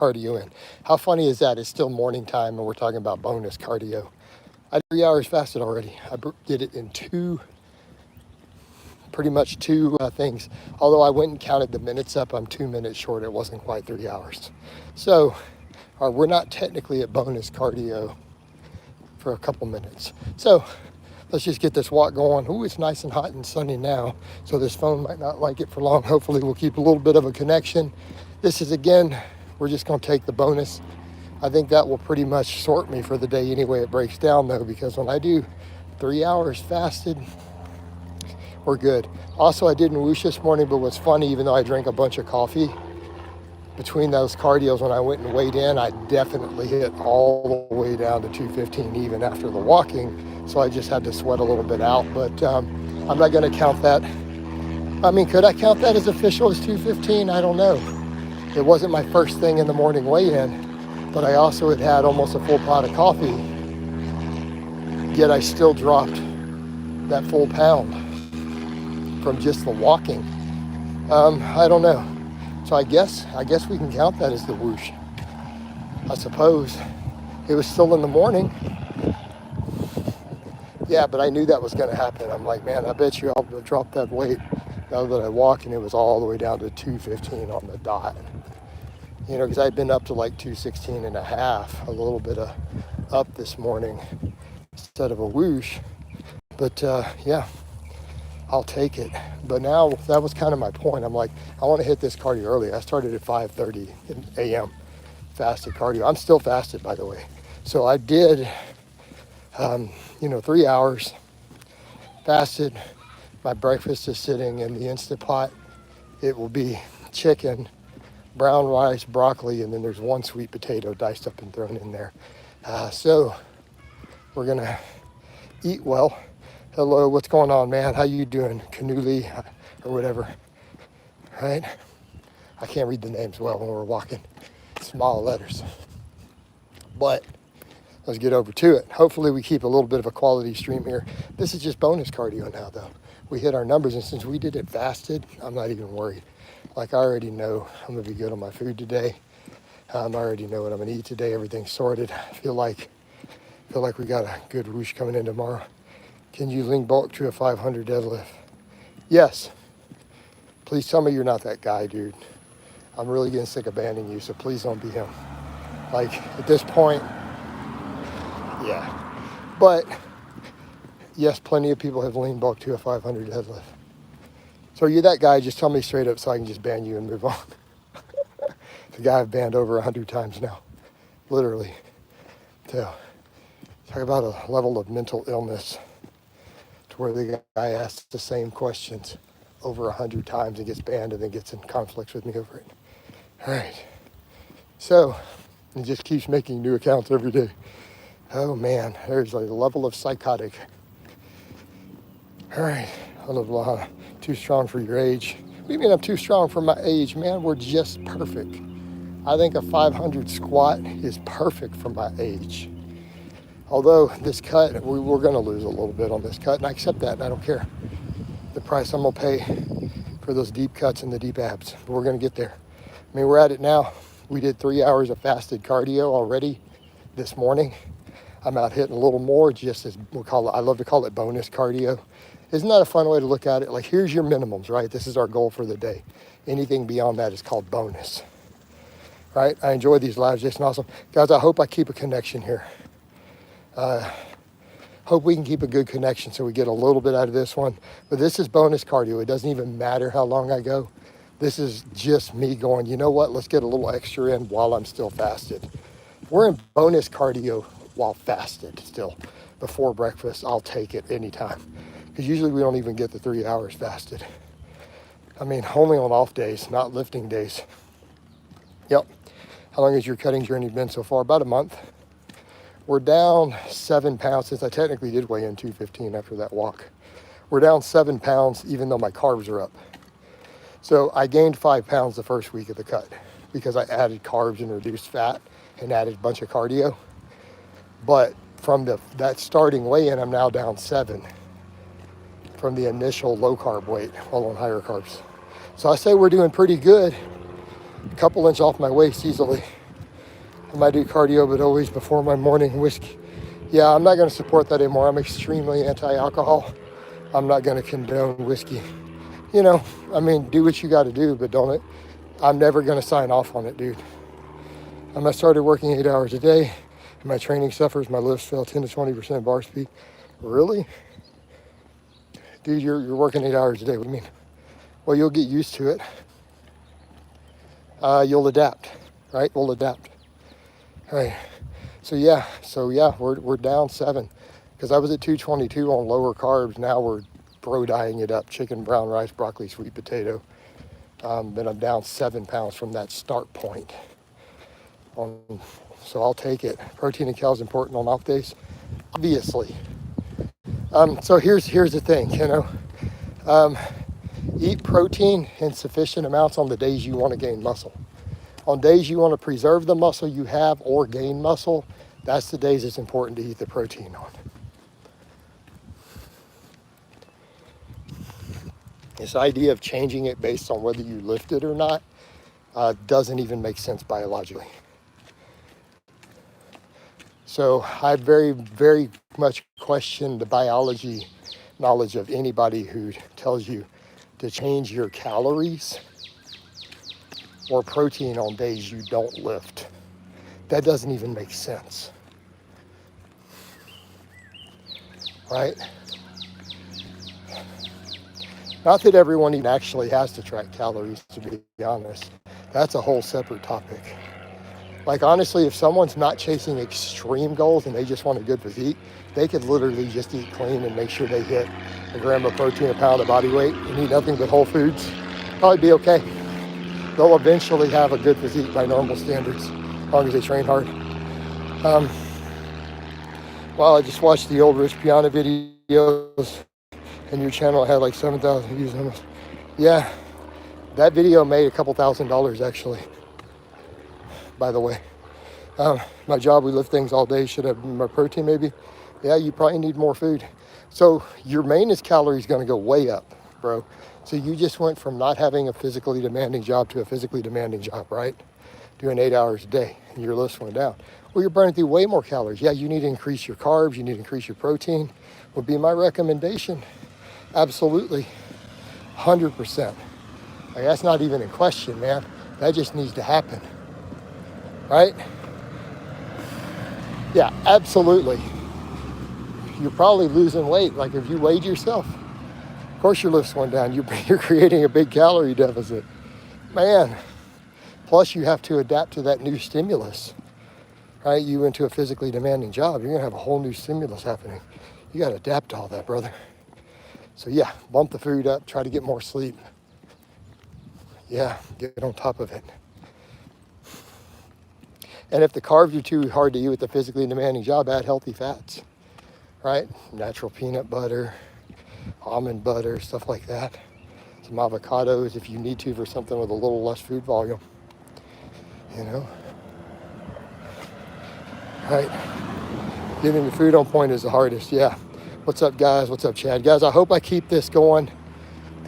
cardio in. How funny is that? It's still morning time and we're talking about bonus cardio. I did 3 hours fasted already. I did it in pretty much two things. Although I went and counted the minutes up, I'm 2 minutes short. It wasn't quite 3 hours. So we're not technically at bonus cardio for a couple minutes. So let's just get this walk going. Ooh, it's nice and hot and sunny now, so this phone might not like it for long. Hopefully we'll keep a little bit of a connection. This is, again, we're just gonna take the bonus. I think that will pretty much sort me for the day anyway. It breaks down though, because when I do 3 hours fasted, we're good. Also, I didn't whoosh this morning, but what's funny, even though I drank a bunch of coffee, between those cardios, when I went and weighed in, I definitely hit all the way down to 215 even after the walking. So I just had to sweat a little bit out, but I'm not gonna count that. I mean, could I count that as official as 215? I don't know. It wasn't my first thing in the morning weigh-in, but I also had almost a full pot of coffee, yet I still dropped that full pound from just the walking. I don't know. So I guess we can count that as the whoosh. I suppose. It was still in the morning. Yeah, but I knew that was gonna happen. I'm like, man, I bet you I'll drop that weight now that I walk, and it was all the way down to 215 on the dot. You know, because I'd been up to like 216 and a half, a little bit of up this morning instead of a whoosh. But yeah, I'll take it. But now that was kind of my point. I'm like, I want to hit this cardio early. I started at 5:30 a.m. fasted cardio. I'm still fasted, by the way. So I did, 3 hours fasted. My breakfast is sitting in the Instant Pot. It will be chicken, brown rice, broccoli, and then there's one sweet potato diced up and thrown in there. So we're gonna eat well. Hello, what's going on, man? How you doing? Canuli or whatever, right? I can't read the names well when we're walking. Small letters. But let's get over to it. Hopefully we keep a little bit of a quality stream here. This is just bonus cardio now, though. We hit our numbers, and since we did it fasted, I'm not even worried. Like, I already know I'm gonna be good on my food today. I already know what I'm gonna eat today. Everything's sorted. I feel like we got a good whoosh coming in tomorrow. Can you link bulk to a 500 deadlift? Yes. Please tell me you're not that guy, dude. I'm really getting sick of banning you, so please don't be him. Like, at this point, yeah. But, yes, plenty of people have lean bulk to a 500 deadlift. So are you that guy? Just tell me straight up so I can just ban you and move on. The guy I've banned over 100 times now. Literally. So, talk about a level of mental illness to where the guy asks the same questions over 100 times and gets banned and then gets in conflicts with me over it. All right. So, he just keeps making new accounts every day. Oh man, there's a level of psychotic. All right, hello Blaha. Too strong for your age. What do you mean I'm too strong for my age, man? We're just perfect. I think a 500 squat is perfect for my age. Although this cut, we're gonna lose a little bit on this cut, and I accept that, and I don't care. The price I'm gonna pay for those deep cuts and the deep abs, but we're gonna get there. I mean, we're at it now. We did 3 hours of fasted cardio already this morning. I'm out hitting a little more, just as we'll call it, I love to call it bonus cardio. Isn't that a fun way to look at it? Like, here's your minimums, right? This is our goal for the day. Anything beyond that is called bonus, right? I enjoy these lives, Jason. Awesome. Guys, I hope I keep a connection here. Hope we can keep a good connection so we get a little bit out of this one. But this is bonus cardio. It doesn't even matter how long I go. This is just me going, you know what? Let's get a little extra in while I'm still fasted. We're in bonus cardio while fasted still. Before breakfast, I'll take it anytime. Because usually we don't even get the 3 hours fasted. I mean, only on off days, not lifting days. Yep. How long has your cutting journey been so far? About a month. We're down 7 pounds, since I technically did weigh in 215 after that walk. We're down 7 pounds, even though my carbs are up. So I gained 5 pounds the first week of the cut because I added carbs and reduced fat and added a bunch of cardio. But from that starting weigh-in, I'm now down 7 from the initial low carb weight while on higher carbs. So I say we're doing pretty good. A couple inches off my waist easily. I might do cardio, but always before my morning whiskey. Yeah, I'm not going to support that anymore. I'm extremely anti-alcohol. I'm not going to condone whiskey. You know, I mean, do what you got to do, but don't it. I'm never going to sign off on it, dude. I started working 8 hours a day, and my training suffers. My lifts fell 10 to 20% bar speed. Really? Dude, you're working 8 hours a day. What do you mean? Well, you'll get used to it. You'll adapt, right? We'll adapt. All right. So yeah, we're down 7. Because I was at 222 on lower carbs. Now we're bro dieting it up. Chicken, brown rice, broccoli, sweet potato. Then I'm down 7 pounds from that start point. So I'll take it. Protein and cal is important on off days, obviously. So here's the thing, you know. Eat protein in sufficient amounts on the days you want to gain muscle. On days you want to preserve the muscle you have or gain muscle, that's the days it's important to eat the protein on. This idea of changing it based on whether you lift it or not doesn't even make sense biologically. So I very, very much question the biology knowledge of anybody who tells you to change your calories or protein on days you don't lift. That doesn't even make sense, right? Not that everyone even actually has to track calories, to be honest. That's a whole separate topic. Like, honestly, if someone's not chasing extreme goals and they just want a good physique, they could literally just eat clean and make sure they hit a gram of protein, a pound of body weight, and eat nothing but whole foods. Probably be okay. They'll eventually have a good physique by normal standards, as long as they train hard. Well, I just watched the old Rich Piana videos, and your channel had like 7,000 views almost. Yeah, that video made a couple $1,000 actually. By the way, my job, we lift things all day. Should have my protein maybe. Yeah, you probably need more food. So your maintenance calorie is going to go way up, bro. So you just went from not having a physically demanding job to a physically demanding job, right? Doing 8 hours a day, and your lifts went down. Well, you're burning through way more calories. Yeah, you need to increase your carbs. You need to increase your protein. Would be my recommendation. Absolutely, 100%. Like, that's not even in question, man. That just needs to happen. Right? Yeah, absolutely. You're probably losing weight. Like, if you weighed yourself, of course your lifts went down. You're creating a big calorie deficit. Man, plus you have to adapt to that new stimulus. Right? You went to a physically demanding job. You're going to have a whole new stimulus happening. You got to adapt to all that, brother. So yeah, bump the food up. Try to get more sleep. Yeah, get on top of it. And if the carbs are too hard to eat with a physically demanding job, add healthy fats, right? Natural peanut butter, almond butter, stuff like that. Some avocados if you need to for something with a little less food volume, you know? Right? Getting the food on point is the hardest, yeah. What's up, guys? What's up, Chad? Guys, I hope I keep this going,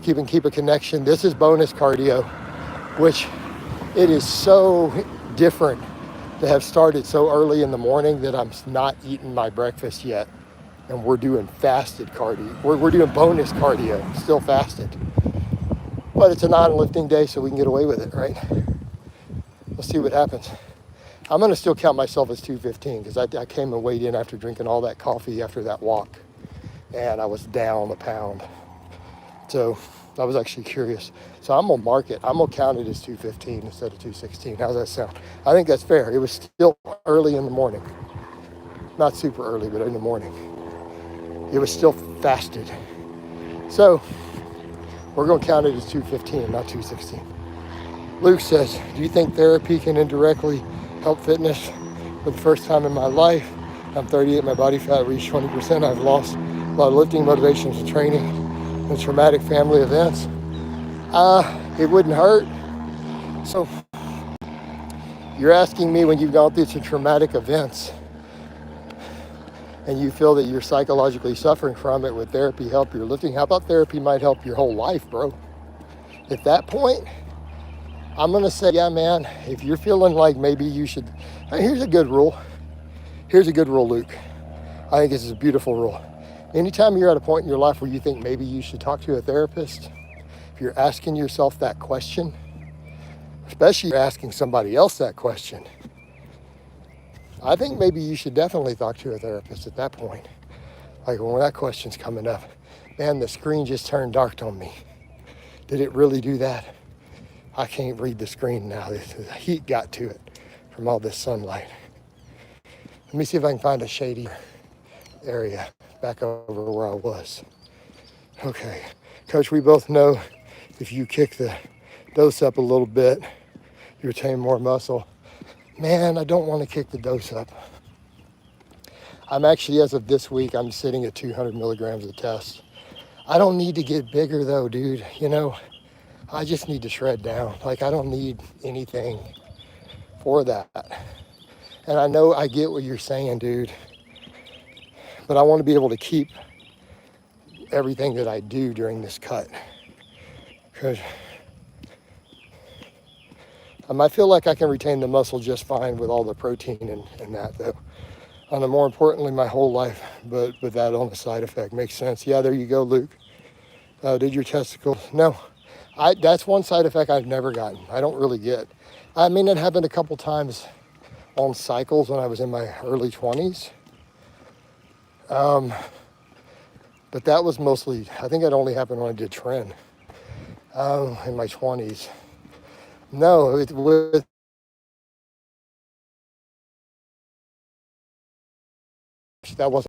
keep a connection. This is bonus cardio, which it is so different to have started so early in the morning that I'm not eating my breakfast yet. And we're doing fasted cardio. We're doing bonus cardio, still fasted. But it's a non-lifting day, so we can get away with it, right? We'll see what happens. I'm going to still count myself as 215 because I came and weighed in after drinking all that coffee after that walk. And I was down a pound. So I was actually curious. So I'm going to mark it. I'm going to count it as 215 instead of 216. How's that sound? I think that's fair. It was still early in the morning. Not super early, but in the morning. It was still fasted. So we're going to count it as 215, not 216. Luke says, do you think therapy can indirectly help fitness? For the first time in my life, I'm 38, my body fat reached 20%. I've lost a lot of lifting motivations and training and traumatic family events. It wouldn't hurt. So you're asking me when you've gone through some traumatic events and you feel that you're psychologically suffering from it, would therapy help your lifting? How about therapy might help your whole life, bro? At that point, I'm going to say, yeah, man, if you're feeling like maybe you should, here's a good rule. Here's a good rule, Luke. I think this is a beautiful rule. Anytime you're at a point in your life where you think maybe you should talk to a therapist, if you're asking yourself that question, especially if you're asking somebody else that question, I think maybe you should definitely talk to a therapist at that point. Like when that question's coming up, man, the screen just turned dark on me. Did it really do that? I can't read the screen now. The heat got to it from all this sunlight. Let me see if I can find a shady area back over where I was. Okay, Coach, we both know if you kick the dose up a little bit, you retain more muscle. Man, I don't want to kick the dose up. I'm actually, as of this week, I'm sitting at 200 milligrams a test. I don't need to get bigger though, dude. You know, I just need to shred down. Like, I don't need anything for that. And I know I get what you're saying, dude, but I want to be able to keep everything that I do during this cut. Because I might feel like I can retain the muscle just fine with all the protein and that, though. And more importantly, my whole life, but with that on the side effect. Makes sense. Yeah, there you go, Luke. Did your testicles? No. That's one side effect I've never gotten. I don't really get. I mean, it happened a couple times on cycles when I was in my early 20s. But that was mostly, I think it only happened when I did tren in my 20s. No, that wasn't